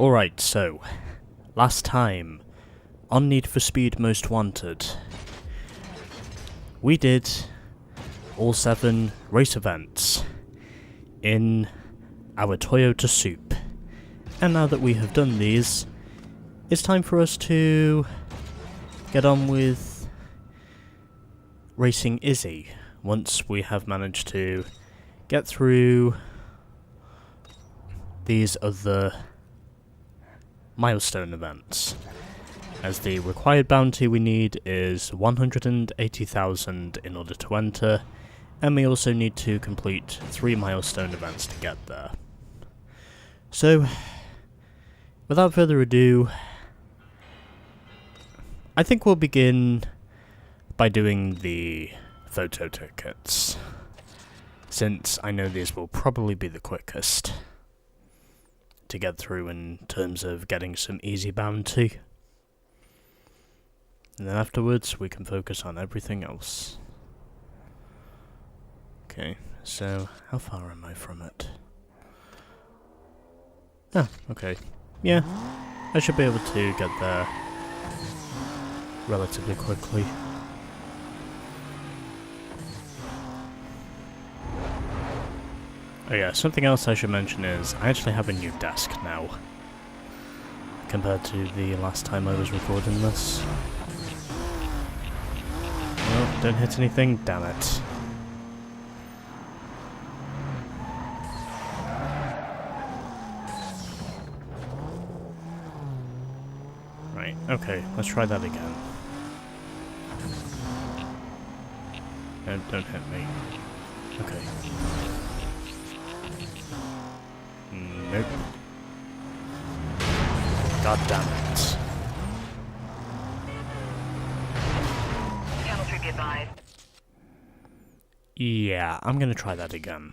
Alright, so, last time, on Need for Speed Most Wanted, we did all 7 race events in our Toyota Soup. And now that we have done these, it's time for us to get on with racing Izzy, once we have managed to get through these other milestone events, as the required bounty we need is 180,000 in order to enter, and we also need to complete 3 milestone events to get there. So, without further ado, I think we'll begin by doing the photo tickets, since I know these will probably be the quickest to get through in terms of getting some easy bounty. And then afterwards we can focus on everything else. Okay, so how far am I from it? Ah, okay. Yeah, I should be able to get there relatively quickly. Oh yeah, something else I should mention is I actually have a new desk now, compared to the last time I was recording this. Oh, don't hit anything, damn it. Right, okay, let's try that again. No, don't hit me. Okay. Nope. God damn it. Yeah, I'm gonna try that again.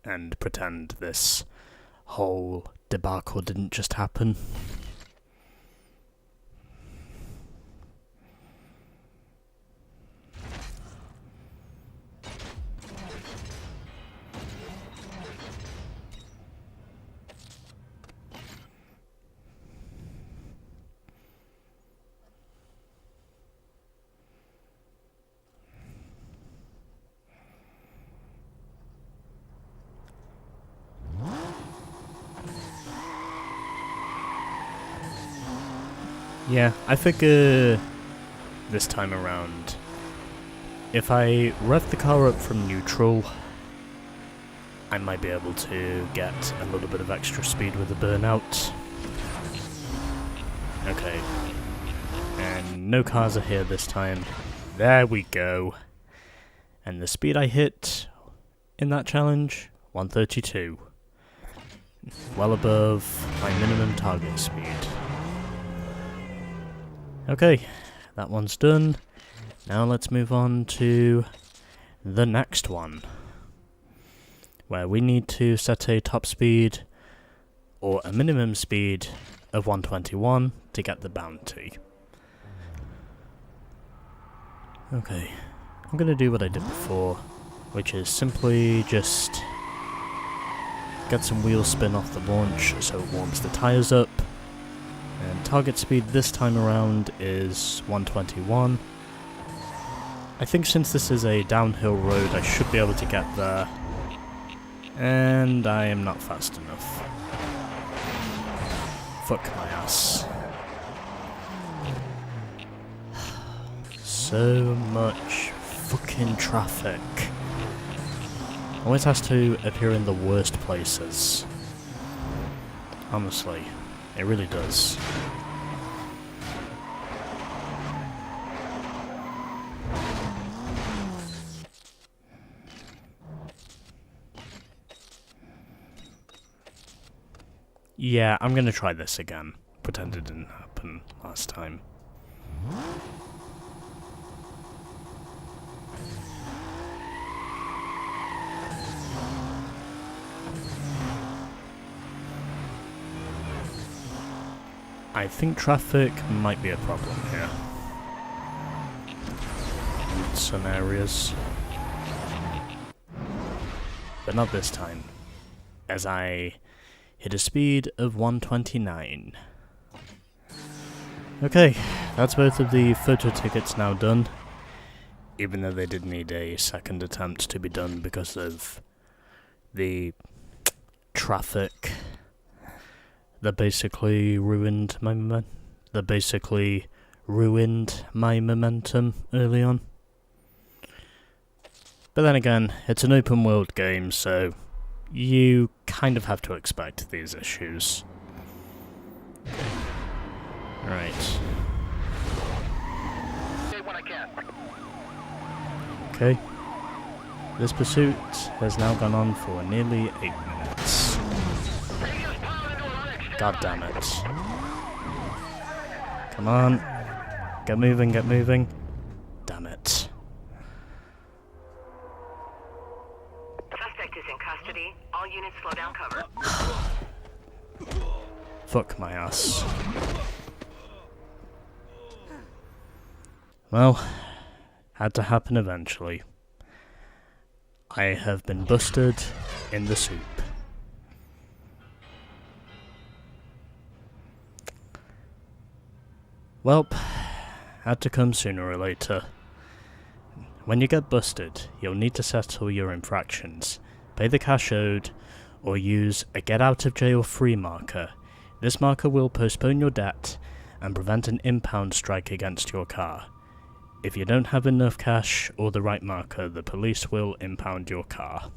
And pretend this whole debacle didn't just happen. Yeah, I figure this time around, if I rev the car up from neutral, I might be able to get a little bit of extra speed with the burnout. Okay. And no cars are here this time. There we go. And the speed I hit in that challenge, 132. Well above my minimum target speed. Okay, that one's done. Now let's move on to the next one, where we need to set a top speed or a minimum speed of 121 to get the bounty. Okay, I'm going to do what I did before, which is simply just get some wheel spin off the launch so it warms the tyres up. And target speed this time around is 121. I think since this is a downhill road, I should be able to get there. And I am not fast enough. Fuck my ass. So much fucking traffic. Always has to appear in the worst places. Honestly. It really does. Yeah, I'm gonna try this again. Pretend it didn't happen last time. I think traffic might be a problem here. In some areas. But not this time. As I hit a speed of 129. Okay, that's both of the photo tickets now done, even though they did need a second attempt to be done because of the traffic that basically ruined my momentum early on. But then again, it's an open world game, so you kind of have to expect these issues. Right. Okay. This pursuit has now gone on for nearly 8 minutes. God damn it. Come on. Get moving, get moving. Damn it. Suspect is in custody. All units slow down cover. Fuck my ass. Well, had to happen eventually. I have been busted in the soup. Welp, had to come sooner or later. When you get busted, you'll need to settle your infractions, pay the cash owed, or use a get out of jail free marker. This marker will postpone your debt and prevent an impound strike against your car. If you don't have enough cash or the right marker, the police will impound your car.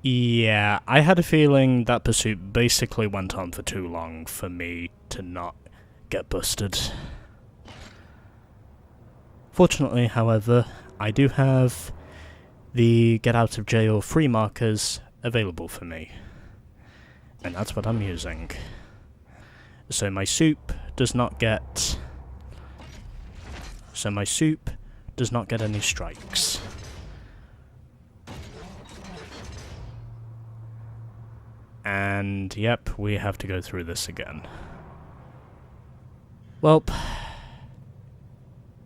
Yeah, I had a feeling that pursuit basically went on for too long for me to not get busted. Fortunately, however, I do have the get out of jail free markers available for me. And that's what I'm using. So my soup does not get any strikes. And yep, we have to go through this again. Welp.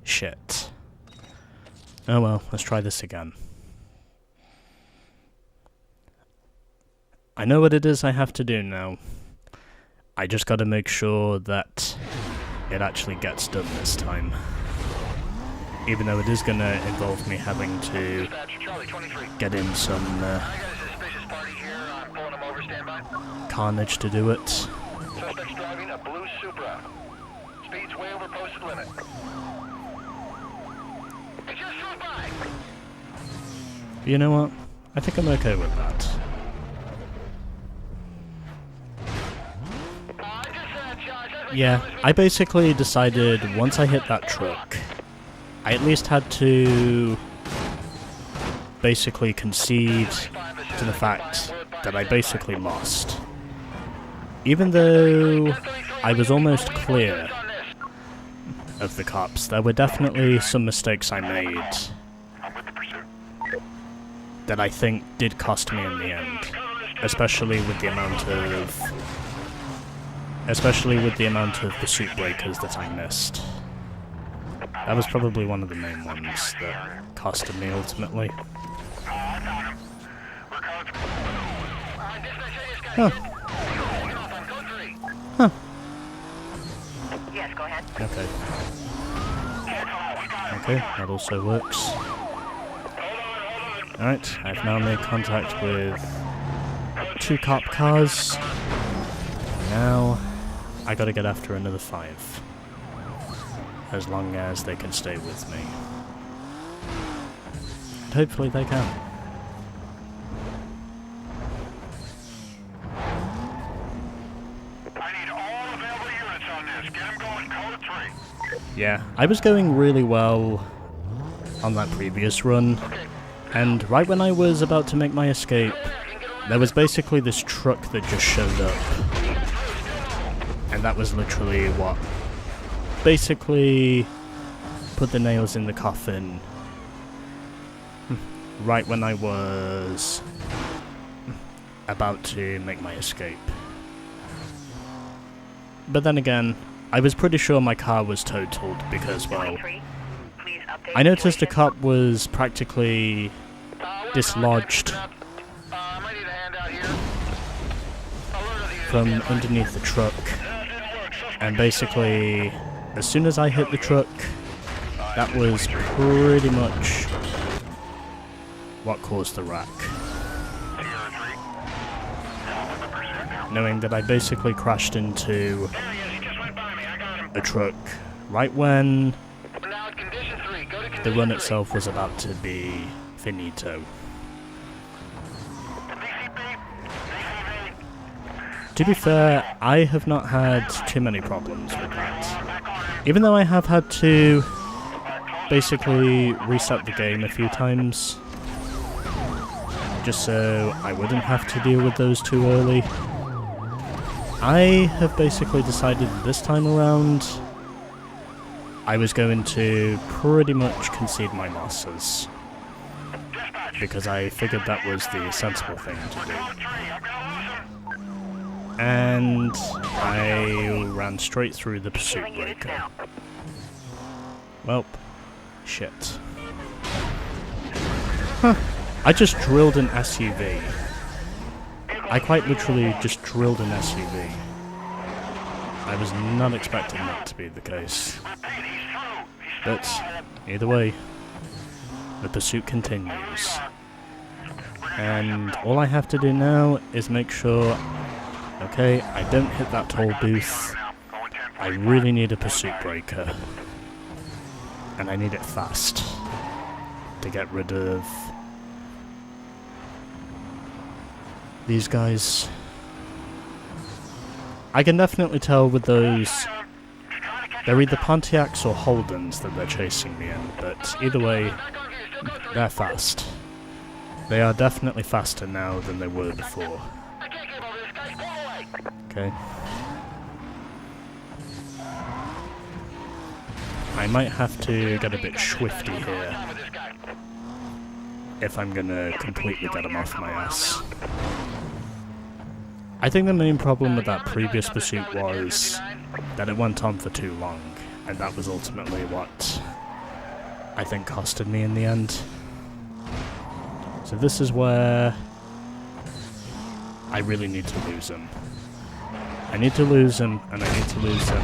Shit. Oh well, let's try this again. I know what it is I have to do now. I just gotta make sure that it actually gets done this time. Even though it is gonna involve me having to get in some carnage to do it. Suspect's driving a blue Supra. Speed's way over posted limit. It just drove by. But you know what? I think I'm okay with that. Yeah, I basically decided once I hit that truck, I at least had to basically concede to the fact that I basically lost. Even though I was almost clear of the cops, there were definitely some mistakes I made that I think did cost me in the end, especially with the amount of pursuit breakers that I missed. That was probably one of the main ones that costed me ultimately. Huh. Huh. Yes, go ahead. Okay. Okay, that also works. Alright, I've now made contact with 2 cop cars. Now, I gotta get after another 5. As long as they can stay with me. And hopefully they can. I need all available units on this. Get them going. Code 3. Yeah, I was going really well on that previous run, and right when I was about to make my escape, there was basically this truck that just showed up. And that was literally what basically put the nails in the coffin right when I was about to make my escape. But then again, I was pretty sure my car was totaled because, well, I noticed a cop was practically dislodged from underneath the truck, and basically, as soon as I hit the truck, that was pretty much what caused the wreck. Knowing that I basically crashed into a truck right when the run itself was about to be finito. To be fair, I have not had too many problems with that. Even though I have had to basically reset the game a few times, just so I wouldn't have to deal with those too early. I have basically decided this time around I was going to pretty much concede my losses, because I figured that was the sensible thing to do. And I ran straight through the pursuit breaker. Well, shit. Huh. I just drilled an SUV. I quite literally just drilled an SUV. I was not expecting that to be the case. But, either way, the pursuit continues. And all I have to do now is make sure, okay, I don't hit that toll booth. I really need a pursuit breaker. And I need it fast to get rid of these guys. I can definitely tell with those, they're either Pontiacs or Holdens that they're chasing me in, but either way, they're fast. They are definitely faster now than they were before. Okay. I might have to get a bit swifty here if I'm gonna completely get them off my ass. I think the main problem with that previous pursuit was that it went on for too long, and that was ultimately what I think costed me in the end. So this is where I really need to lose him. I need to lose him, and I need to lose him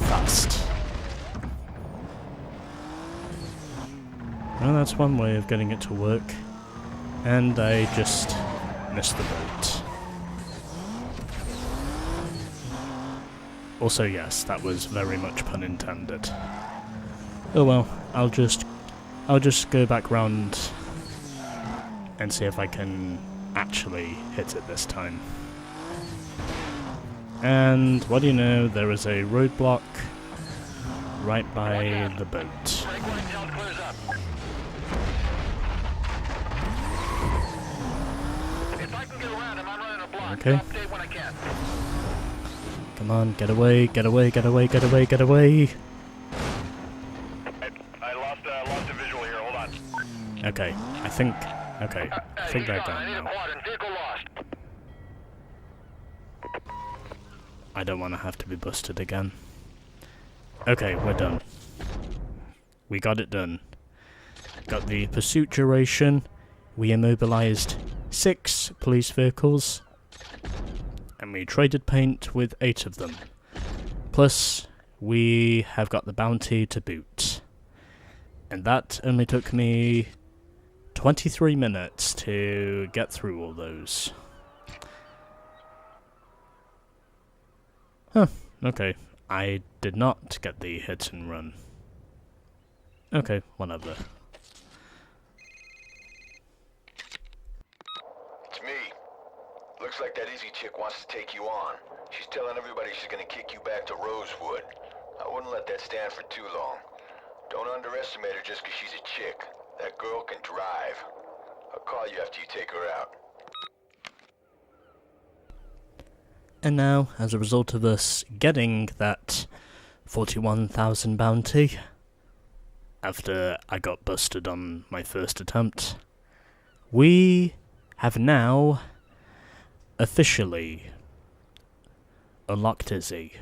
fast. Well, that's one way of getting it to work, and I just missed the boat. Also, yes, that was very much pun intended. Oh well, I'll just go back round and see if I can actually hit it this time. And what do you know, there is a roadblock right by the boat. Okay. Come on, get away, get away, get away, get away, get away! I lost a visual here, hold on. Okay, I think they're gone now. I don't want to have to be busted again. Okay, we're done. We got it done. Got the pursuit duration. We immobilized 6 police vehicles. And we traded paint with 8 of them. Plus, we have got the bounty to boot. And that only took me 23 minutes to get through all those. Huh, okay. I did not get the hit and run. Okay, whatever. It's me. Looks like that Izzy chick wants to take you on. She's telling everybody she's gonna kick you back to Rosewood. I wouldn't let that stand for too long. Don't underestimate her just 'cause she's a chick. That girl can drive. I'll call you after you take her out. And now, as a result of us getting that 41,000 bounty, after I got busted on my first attempt, we have now officially unlocked Izzy.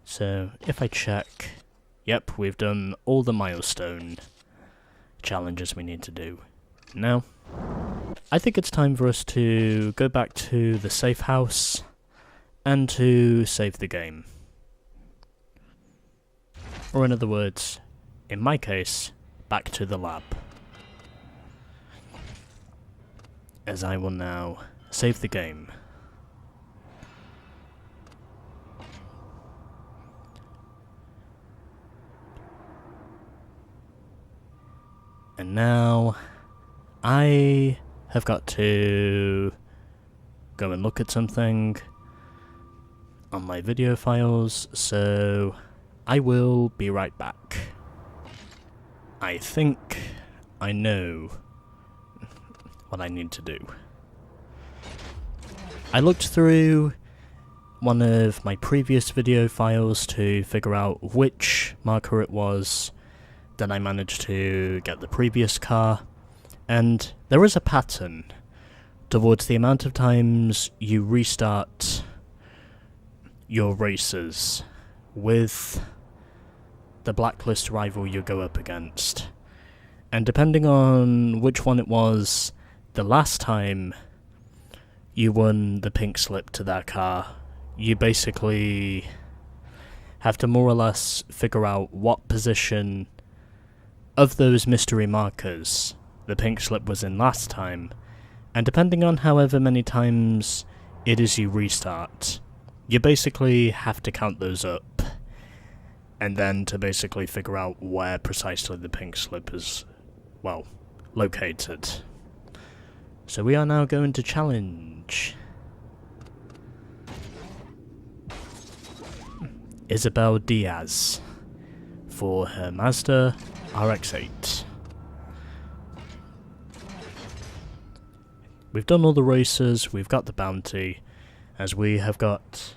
So, if I check, yep, we've done all the milestone challenges we need to do. Now, I think it's time for us to go back to the safe house and to save the game. Or in other words, in my case, back to the lab. As I will now save the game. And now I have got to go and look at something on my video files, so I will be right back. I think I know what I need to do. I looked through one of my previous video files to figure out which marker it was that I managed to get the previous car, and there is a pattern towards the amount of times you restart your races with the blacklist rival you go up against. And depending on which one it was, the last time you won the pink slip to that car, you basically have to more or less figure out what position of those mystery markers the pink slip was in last time, and depending on however many times it is you restart, you basically have to count those up, and then to basically figure out where precisely the pink slip is, well, located. So we are now going to challenge Isabel Diaz for her Mazda RX-8. We've done all the races, we've got the bounty, as we have got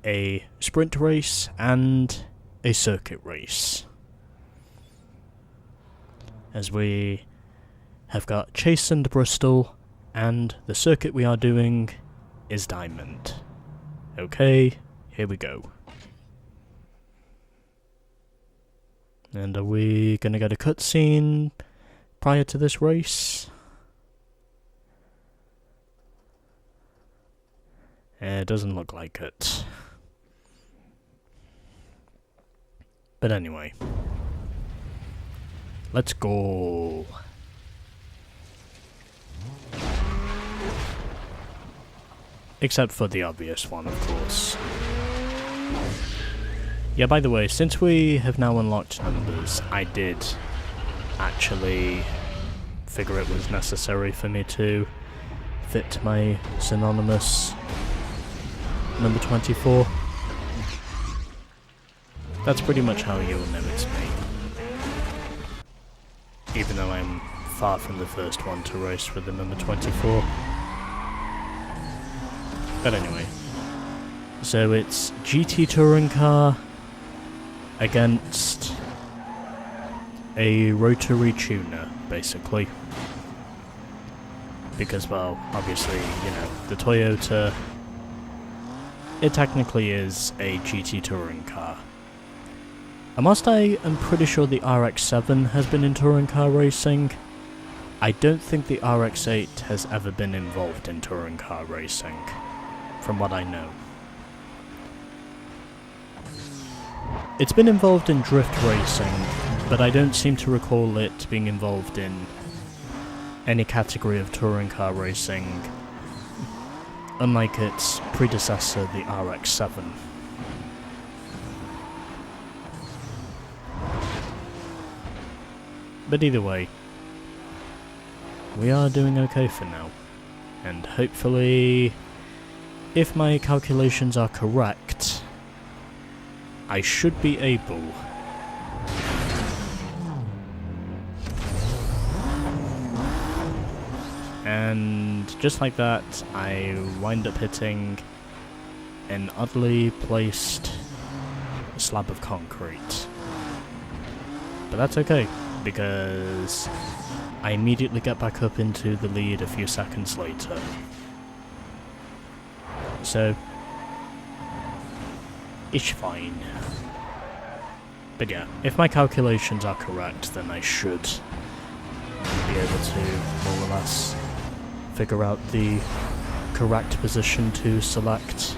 a sprint race and a circuit race. As we have got Chase and Bristol, and the circuit we are doing is Diamond. Okay, here we go. And are we gonna get a cutscene prior to this race? It doesn't look like it. But anyway. Let's go. Except for the obvious one, of course. Yeah, by the way, since we have now unlocked numbers, I did actually figure it was necessary for me to fit my synonymous number 24. That's pretty much how you'll know it's me. Even though I'm far from the first one to race with the number 24. But anyway. So it's GT Touring Car against a rotary tuner, basically. Because, well, obviously, you know, the Toyota, it technically is a GT touring car. And whilst I am pretty sure the RX-7 has been in touring car racing, I don't think the RX-8 has ever been involved in touring car racing, from what I know. It's been involved in drift racing, but I don't seem to recall it being involved in any category of touring car racing, unlike its predecessor, the RX-7. But either way, we are doing okay for now, and hopefully, if my calculations are correct, I should be able and just like that, I wind up hitting an oddly placed slab of concrete. But that's okay, because I immediately get back up into the lead a few seconds later. So, it's fine. But yeah, if my calculations are correct, then I should be able to more or less figure out the correct position to select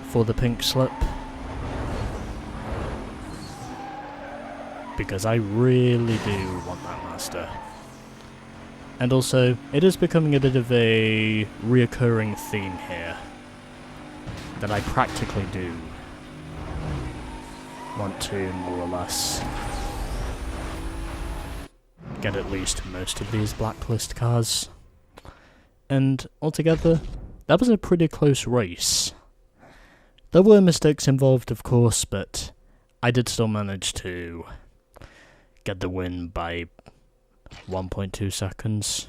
for the pink slip. Because I really do want that master. And also, it is becoming a bit of a reoccurring theme here. That I practically do want to, more or less, get at least most of these blacklist cars. And altogether, that was a pretty close race. There were mistakes involved, of course, but I did still manage to get the win by 1.2 seconds.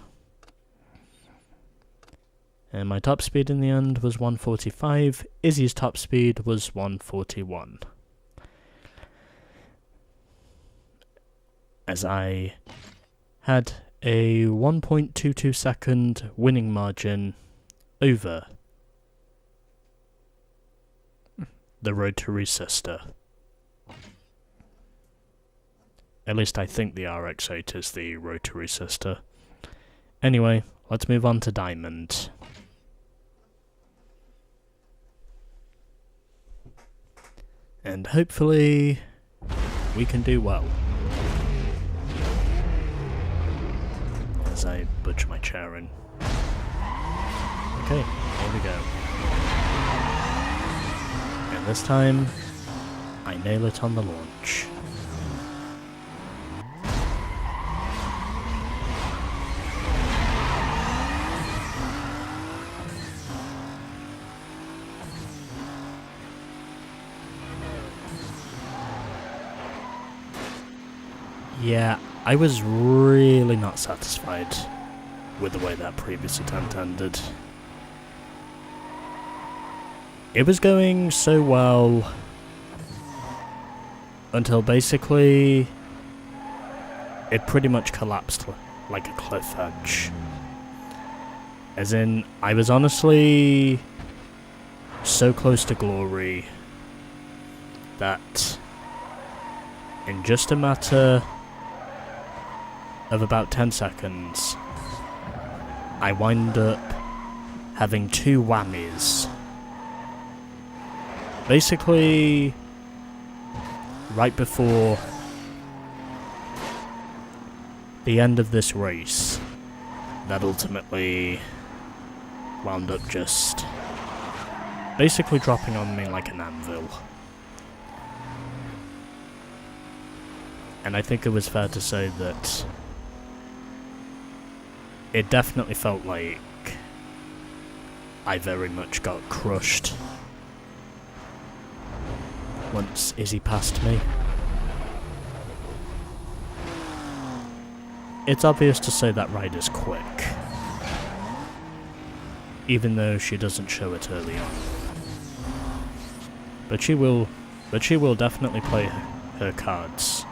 And my top speed in the end was 145. Izzy's top speed was 141. As I had a 1.22 second winning margin over the rotary sister. At least I think the RX-8 is the rotary sister. Anyway, let's move on to Diamond. And hopefully we can do well. As I budge my chair in. Okay, here we go. And this time, I nail it on the launch. Yeah, I was really not satisfied with the way that previous attempt ended. It was going so well until basically it pretty much collapsed like a cliff edge. As in, I was honestly so close to glory that in just a matter of about 10 seconds, I wind up having two whammies. Basically, right before the end of this race, that ultimately wound up just basically dropping on me like an anvil. And I think it was fair to say that it definitely felt like I very much got crushed once Izzy passed me. It's obvious to say that rider's quick, even though she doesn't show it early on. But she will definitely play her cards.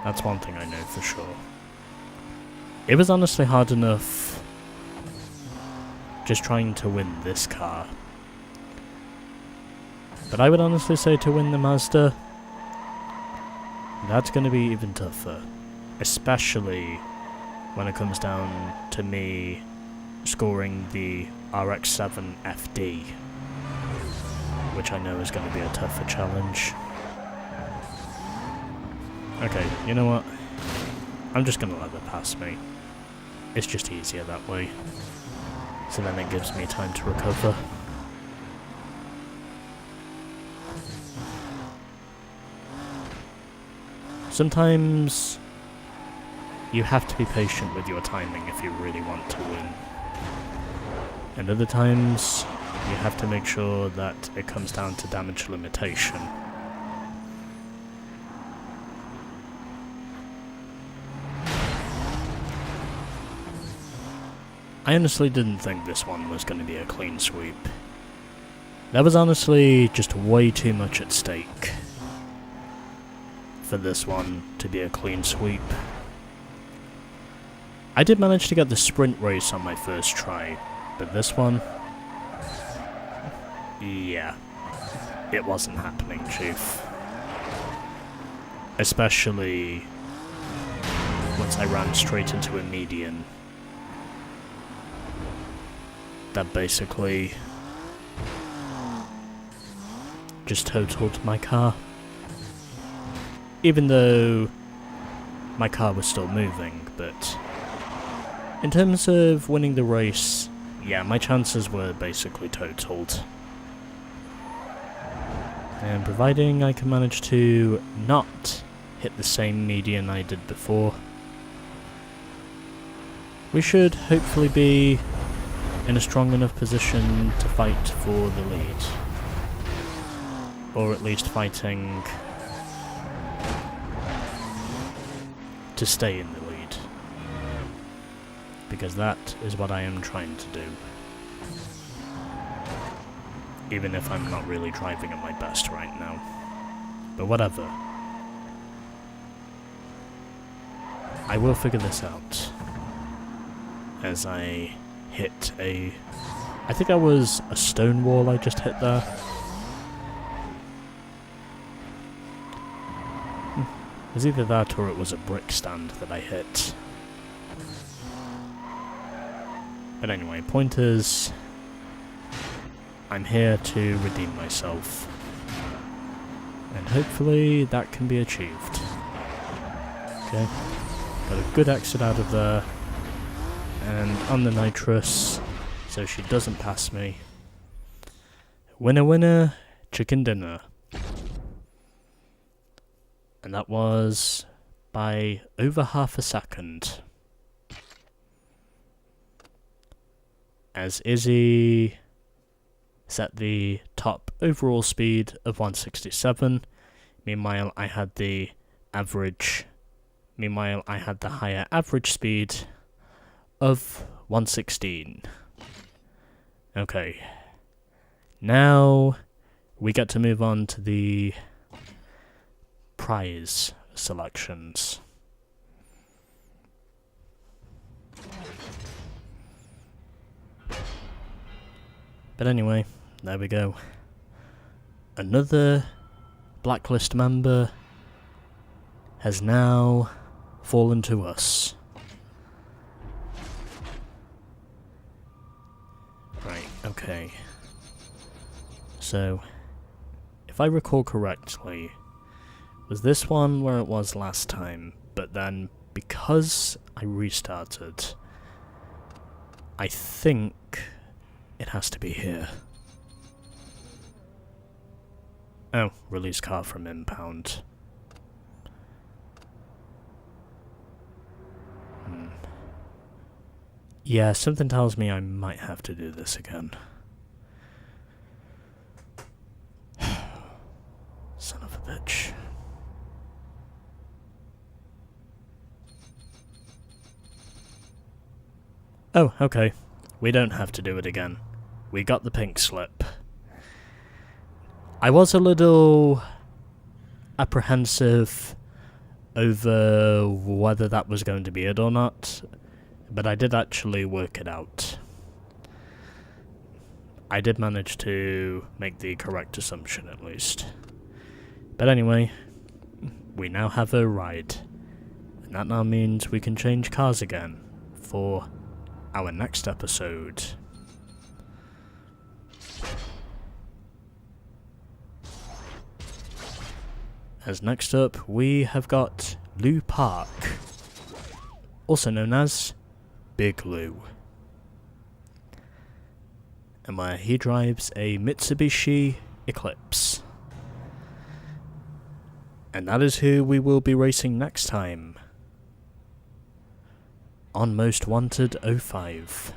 That's one thing I know for sure. It was honestly hard enough just trying to win this car. But I would honestly say to win the Mazda, that's going to be even tougher. Especially when it comes down to me scoring the RX-7 FD, which I know is going to be a tougher challenge. Okay, you know what? I'm just going to let that pass me. It's just easier that way. So then it gives me time to recover. Sometimes you have to be patient with your timing if you really want to win. And other times, you have to make sure that it comes down to damage limitation. I honestly didn't think this one was going to be a clean sweep. There was honestly just way too much at stake for this one to be a clean sweep. I did manage to get the sprint race on my first try, but this one, yeah, it wasn't happening, Chief. Especially once I ran straight into a median that basically just totaled my car. Even though my car was still moving, but in terms of winning the race, yeah, my chances were basically totaled. And providing I can manage to not hit the same median I did before, we should hopefully be in a strong enough position to fight for the lead. Or at least fighting to stay in the lead. Because that is what I am trying to do. Even if I'm not really driving at my best right now. But whatever. I will figure this out. As I hit a... I think that was a stone wall I just hit there. It was either that or it was a brick stand that I hit. But anyway, point is, I'm here to redeem myself. And hopefully that can be achieved. Okay, got a good exit out of there. And on the nitrous, so she doesn't pass me. Winner winner, chicken dinner. And that was by over half a second. As Izzy set the top overall speed of 167, meanwhile I had the higher average speed of 116. Okay. Now we get to move on to the prize selections. But anyway, there we go. Another Blacklist member has now fallen to us. Right, okay. So, if I recall correctly, was this one where it was last time, but then because I restarted, I think it has to be here. Oh, release car from impound. Yeah, something tells me I might have to do this again. Son of a bitch. Oh, okay. We don't have to do it again. We got the pink slip. I was a little apprehensive over whether that was going to be it or not, but I did actually work it out. I did manage to make the correct assumption at least. But anyway, we now have a ride. And that now means we can change cars again for our next episode. As next up, we have got Lou Park, also known as Big Lou, and where he drives a Mitsubishi Eclipse. And that is who we will be racing next time on Most Wanted 05.